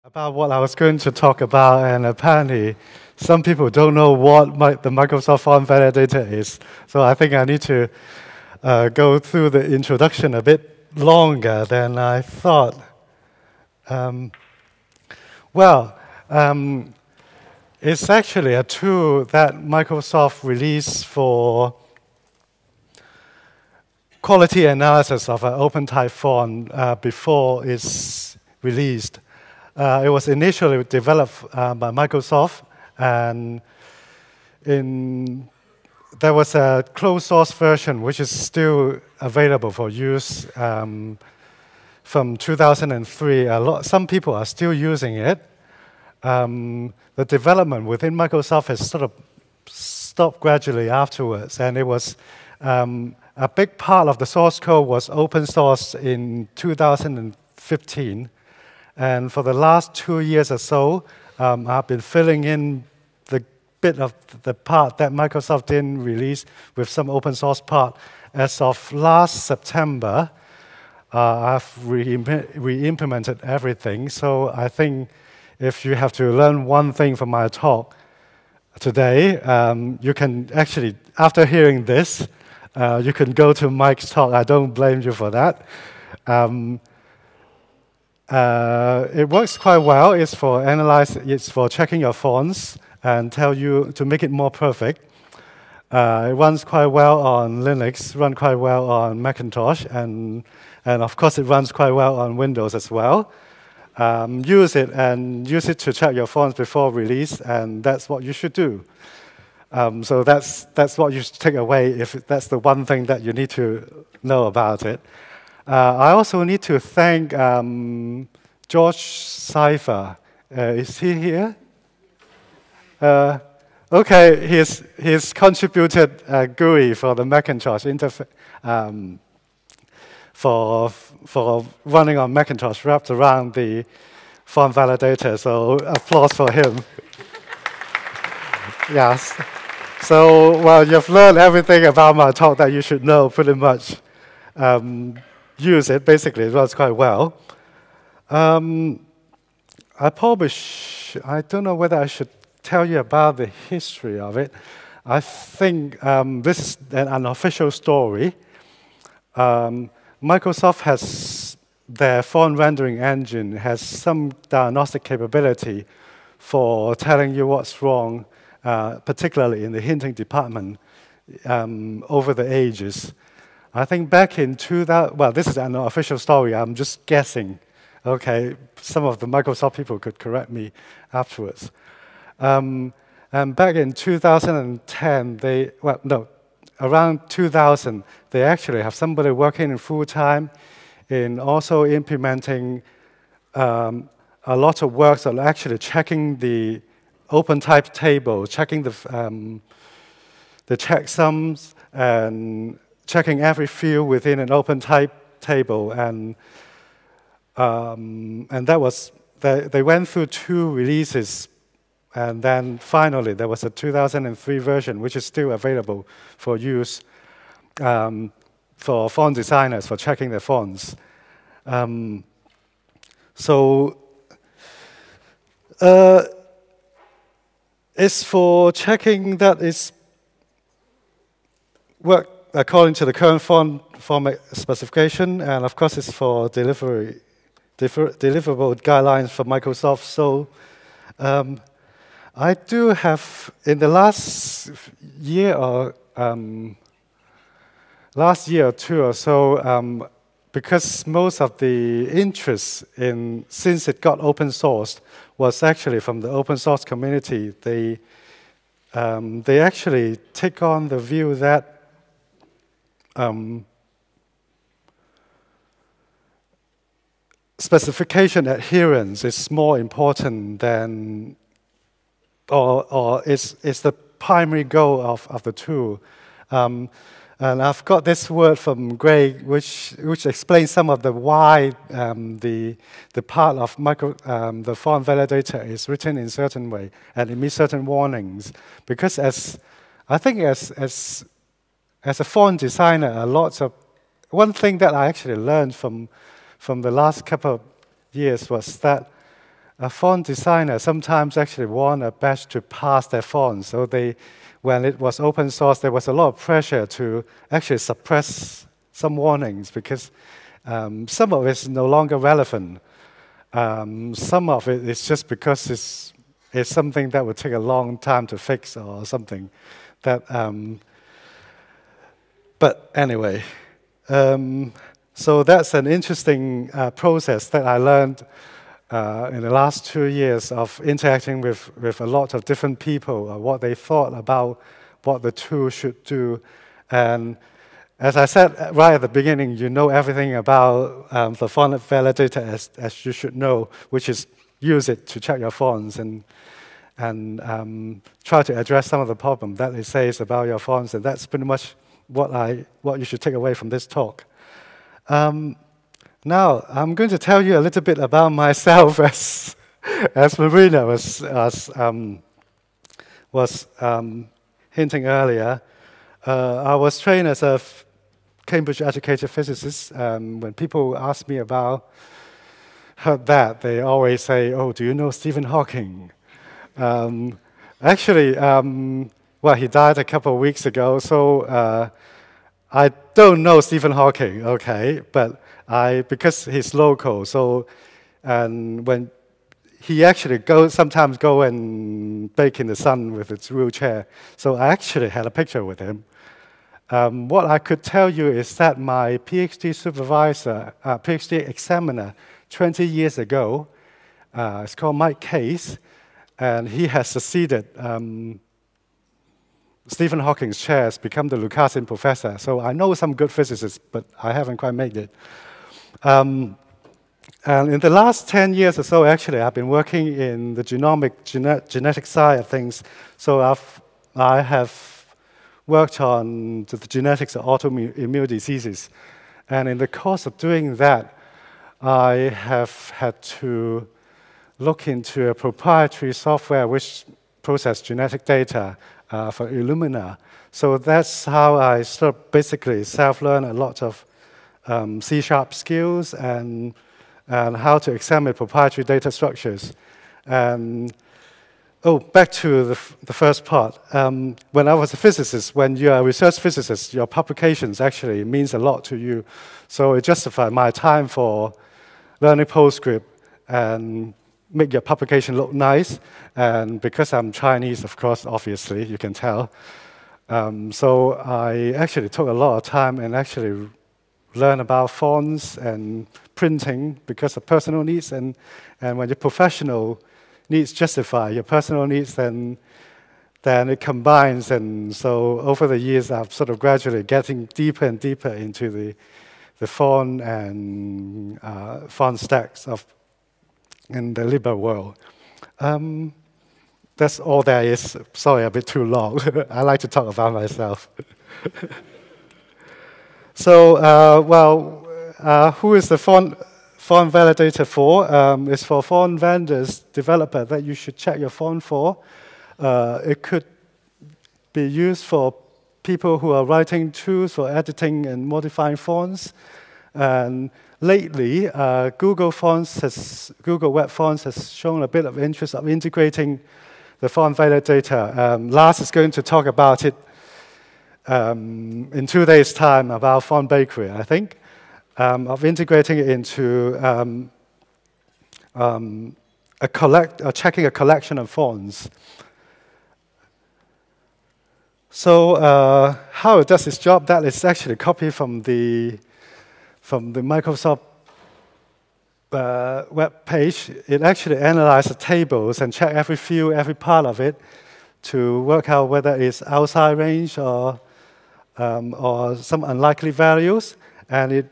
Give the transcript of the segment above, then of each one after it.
About what I was going to talk about, and apparently some people don't know what the Microsoft Font Validator is. So I think I need to go through the introduction a bit longer than I thought. Um, well, it's actually a tool that Microsoft released for quality analysis of an open-type font before it's released. It was initially developed by Microsoft, and there was a closed source version which is still available for use from 2003. Some people are still using it. The development within Microsoft has sort of stopped gradually afterwards, and it was a big part of the source code was open source in 2015. And for the last 2 years or so, I've been filling in the bit of the part that Microsoft didn't release with some open source part. As of last September, I've re-implemented everything. So I think if you have to learn one thing from my talk today, you can actually, after hearing this, you can go to Mike's talk. I don't blame you for that. It works quite well. It's for checking your fonts and tell you to make it more perfect. It runs quite well on Linux, runs quite well on Macintosh, and of course it runs quite well on Windows as well. Use it to check your fonts before release, and that's what you should do. So that's what you should take away if that's the one thing that you need to know about it. I also need to thank George Cipher. Is he here? Okay, he's contributed a GUI for the Macintosh interface for running on Macintosh wrapped around the font validator. So applause for him. Yes. So well, you've learned everything about my talk that you should know pretty much. Use it, basically, it runs quite well. I don't know whether I should tell you about the history of it. I think this is an unofficial story. Microsoft has, their font rendering engine has some diagnostic capability for telling you what's wrong, particularly in the hinting department over the ages. I think back in 2000, well, this is an official story, I'm just guessing. Okay, some of the Microsoft people could correct me afterwards. And back in 2010, around 2000, they actually have somebody working in full-time in also implementing a lot of works on actually checking the open type table, checking the checksums, and checking every field within an open type table, and that was they went through 2 releases, and then finally there was a 2003 version which is still available for use for font designers for checking their fonts. It's for checking that it's work according to the current font format specification, and of course it's for deliverable guidelines for Microsoft. So I do have, in the last year or 2 or so, because most of the interest since it got open sourced was actually from the open source community, they actually take on the view that specification adherence is more important than, or is the primary goal of the tool. And I've got this word from Greg, which explains some of the why the part of the font validator is written in a certain way, and it meets certain warnings. Because I think as a font designer, one thing that I actually learned from the last couple of years was that a font designer sometimes actually want a batch to pass their font. So when it was open source, there was a lot of pressure to actually suppress some warnings because some of it is no longer relevant. Some of it is just because it's something that would take a long time to fix or something. But anyway, so that's an interesting process that I learned in the last 2 years of interacting with a lot of different people, what they thought about what the tool should do. And as I said right at the beginning, you know everything about the font validator as you should know, which is use it to check your fonts and try to address some of the problem that it says about your fonts. And that's pretty much what you should take away from this talk. Now, I'm going to tell you a little bit about myself as Marina was hinting earlier. I was trained as a Cambridge-educated physicist. When people ask me about that, they always say, "Oh, do you know Stephen Hawking?" Actually, well, he died a couple of weeks ago, so I don't know Stephen Hawking, okay, but because he's local, so and when he actually sometimes go and bake in the sun with his wheelchair, so I actually had a picture with him. What I could tell you is that my PhD supervisor, PhD examiner, 20 years ago, it's called Mike Case, and he has succeeded Stephen Hawking's chair, has become the Lucassen professor. So I know some good physicists, but I haven't quite made it. And in the last 10 years or so, actually, I've been working in the genetic side of things. So I have worked on the genetics of autoimmune diseases. And in the course of doing that, I have had to look into a proprietary software which processes genetic data for Illumina. So that's how I sort of basically self-learn a lot of C# skills and how to examine proprietary data structures. Oh, back to the first part. When I was a physicist, when you're a research physicist, your publications actually means a lot to you. So it justified my time for learning PostScript and make your publication look nice. And because I'm Chinese, of course, obviously, you can tell. So I actually took a lot of time and actually learn about fonts and printing because of personal needs. And when your professional needs justify your personal needs, then it combines. And so over the years, I've sort of gradually getting deeper and deeper into the font and font stacks in the Libra world. That's all there is. Sorry, a bit too long. I like to talk about myself. So, who is the font validator for? It's for font vendors, developer that you should check your font for. It could be used for people who are writing tools for editing and modifying fonts. And lately, Google Web Fonts has shown a bit of interest of integrating the font validator. Lars is going to talk about it in 2 days' time about Font Bakery, I think, of integrating it into checking a collection of fonts. So how it does its job, that is actually copied from the Microsoft web page. It actually analyzes the tables and check every field, every part of it to work out whether it's outside range or some unlikely values. And it,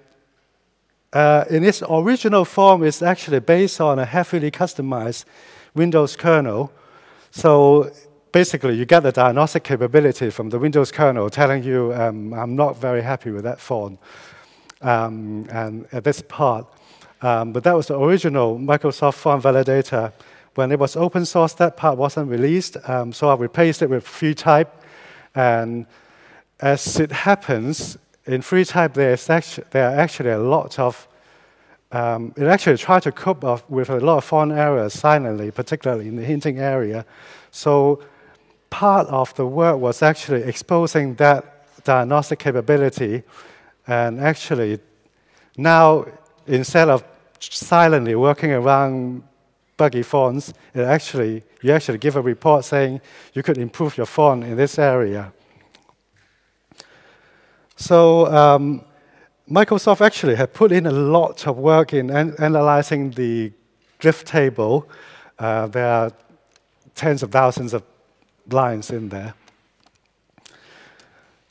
in its original form, it's actually based on a heavily customized Windows kernel. So basically, you get the diagnostic capability from the Windows kernel telling you, I'm not very happy with that font. And at this part. But that was the original Microsoft font validator. When it was open source, that part wasn't released, so I replaced it with FreeType. And as it happens, in FreeType, there are actually a lot of it actually tried to cope up with a lot of font errors silently, particularly in the hinting area. So part of the work was actually exposing that diagnostic capability, and actually now, instead of silently working around buggy fonts, you actually give a report saying you could improve your font in this area. So Microsoft actually had put in a lot of work in analyzing the glyph table. There are tens of thousands of lines in there.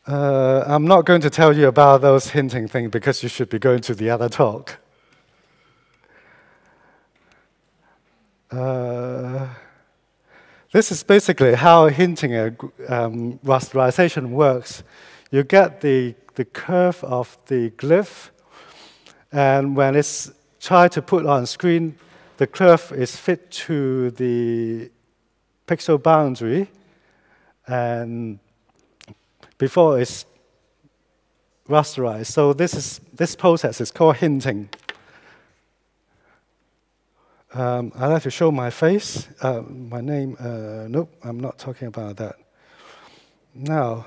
I'm not going to tell you about those hinting things because you should be going to the other talk. This is basically how hinting rasterization works. You get the curve of the glyph, and when it's tried to put on screen, the curve is fit to the pixel boundary, and before it's rasterized. So this process is called hinting. I'd like to show my face. My name, nope, I'm not talking about that. Now,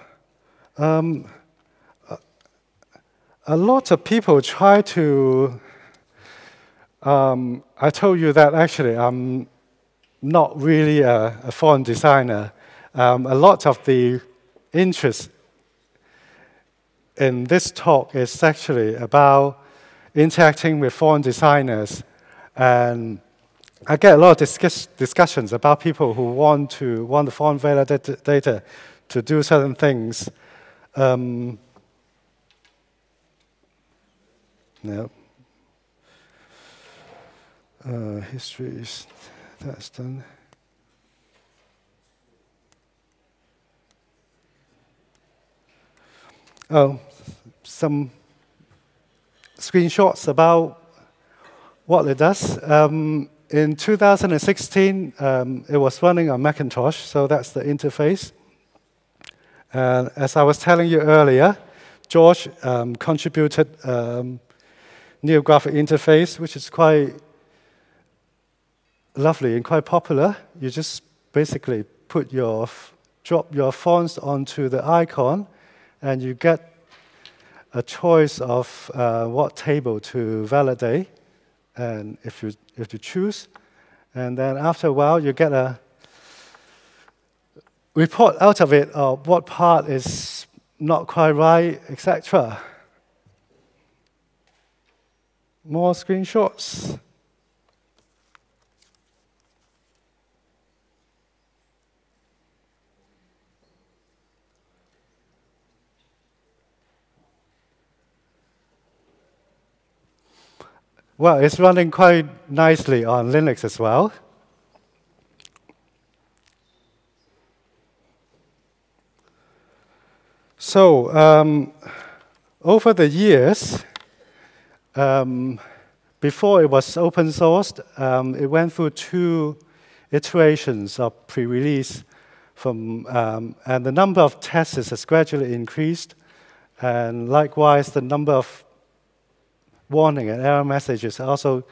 a lot of people try to, I told you that actually I'm not really a font designer. A lot of the interest in this talk is actually about interacting with font designers, and I get a lot of discussions about people who want the font validator to do certain things. No. History is that's done. Oh, some screenshots about what it does. In 2016, it was running on Macintosh, so that's the interface. As I was telling you earlier, George contributed new graphic interface, which is quite lovely and quite popular. You just basically drop your fonts onto the icon, and you get a choice of what table to validate, and if you choose, and then after a while you get a report out of it of what part is not quite right, etc. More screenshots. Well, it's running quite nicely on Linux as well. So over the years, before it was open sourced, it went through 2 iterations of pre-release, and the number of tests has gradually increased, and likewise the number of warning and error messages also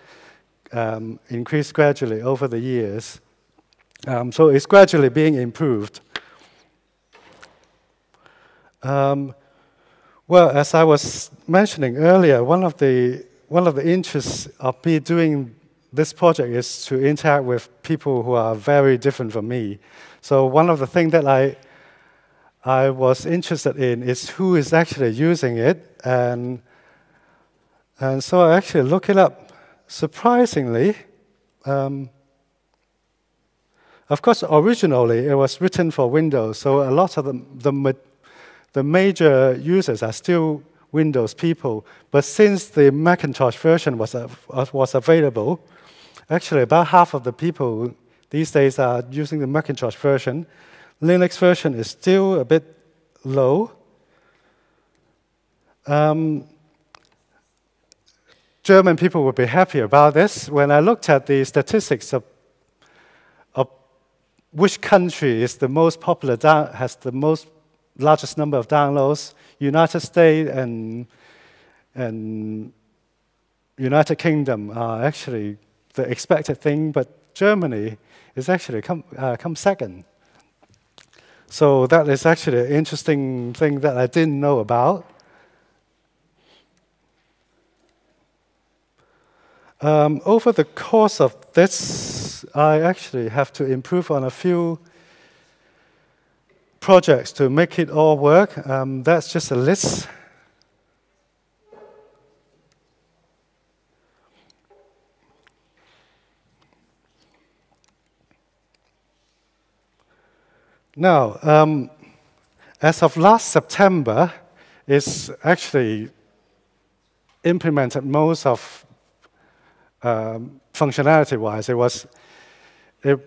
increased gradually over the years. So it's gradually being improved. Well, as I was mentioning earlier, one of the interests of me doing this project is to interact with people who are very different from me. So one of the things that I was interested in is who is actually using it, and so I actually looked it up. Surprisingly, of course, originally it was written for Windows, so a lot of the major users are still Windows people. But since the Macintosh version was available, actually about half of the people these days are using the Macintosh version. Linux version is still a bit low. German people would be happy about this. When I looked at the statistics of which country is the most popular, has the largest number of downloads, United States and United Kingdom are actually the expected thing, but Germany is actually come second. So that is actually an interesting thing that I didn't know about. Over the course of this, I actually have to improve on a few projects to make it all work. That's just a list. Now, as of last September, it's actually implemented most of functionality-wise. It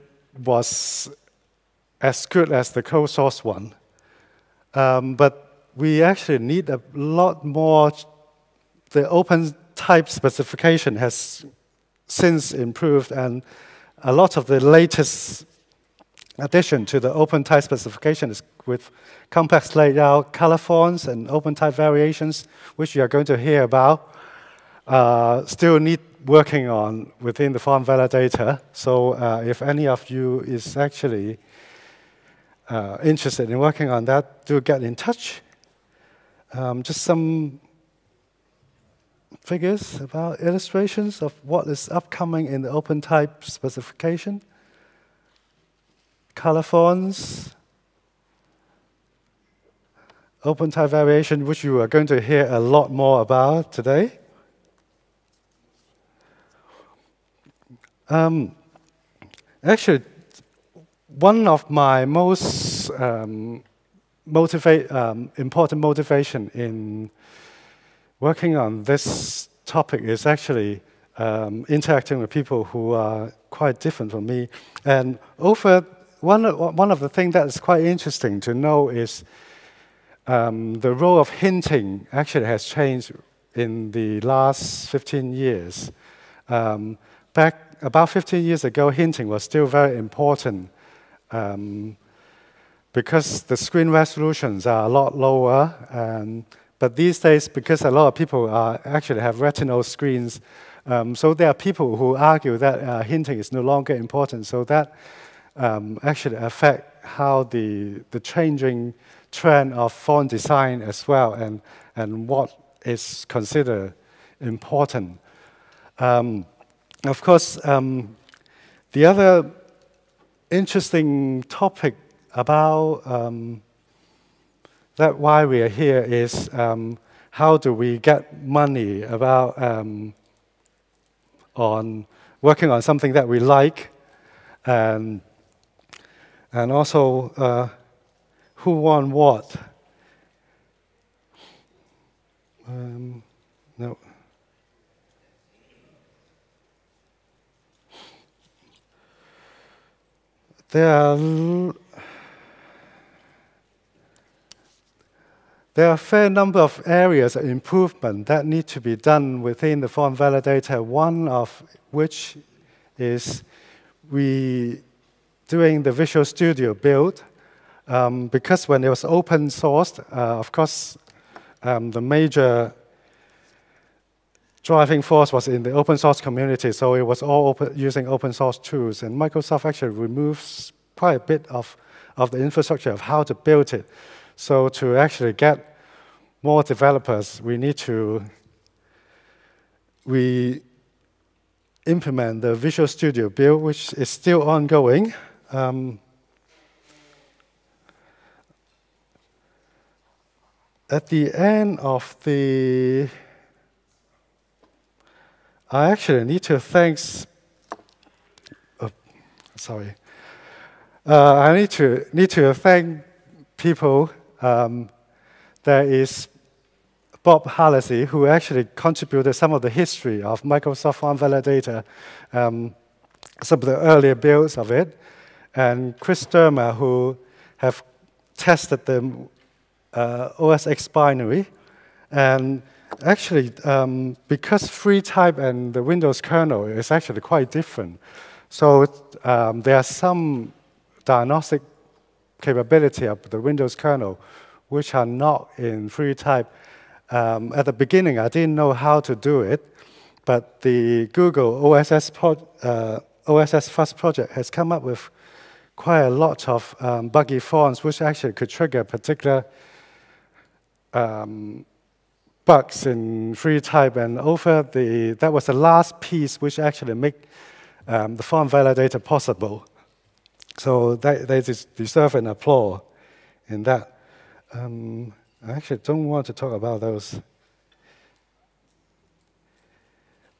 was as good as the closed source one, but we actually need a lot more. The open type specification has since improved, and a lot of the latest addition to the open type specification is with complex layout, color fonts, and open type variations, which you are going to hear about. Still need working on within the font validator. So if any of you is actually interested in working on that, do get in touch. Just some figures about illustrations of what is upcoming in the open type specification. Color fonts, open type variation, which you are going to hear a lot more about today. Actually, one of my most important motivation in working on this topic is actually interacting with people who are quite different from me. And one of the things that is quite interesting to know is the role of hinting actually has changed in the last 15 years. Back about 15 years ago, hinting was still very important because the screen resolutions are a lot lower. But these days, because a lot of people actually have retinal screens, so there are people who argue that hinting is no longer important. So that actually affect how the changing trend of font design as well, and what is considered important. Of course, the other interesting topic about that why we are here is how do we get money about on working on something that we like, and also who won what. No. There are a fair number of areas of improvement that need to be done within the font validator, one of which is we doing the Visual Studio build. Because when it was open sourced, of course, the major driving force was in the open source community, so it was all using open source tools. And Microsoft actually removes quite a bit of the infrastructure of how to build it. So to actually get more developers, we need to implement the Visual Studio build, which is still ongoing. At the end of the, I actually need to thank. I need to thank people. There is Bob Halsey, who actually contributed some of the history of Microsoft Font Validator, some of the earlier builds of it, and Chris Sturmer, who have tested the OS X binary. And actually, because FreeType and the Windows kernel is actually quite different, so there are some diagnostic capability of the Windows kernel which are not in FreeType. At the beginning, I didn't know how to do it, But the Google OSS Fuzz project has come up with quite a lot of buggy fonts, which actually could trigger particular bugs in free type. And that was the last piece which actually make the font validator possible. So they deserve an applause in that. I actually don't want to talk about those.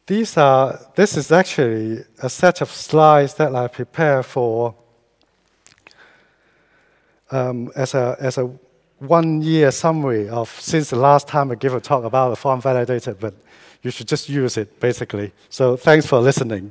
This is actually a set of slides that I prepared for as a 1-year summary of since the last time I gave a talk about the font validator, but you should just use it, basically. So thanks for listening.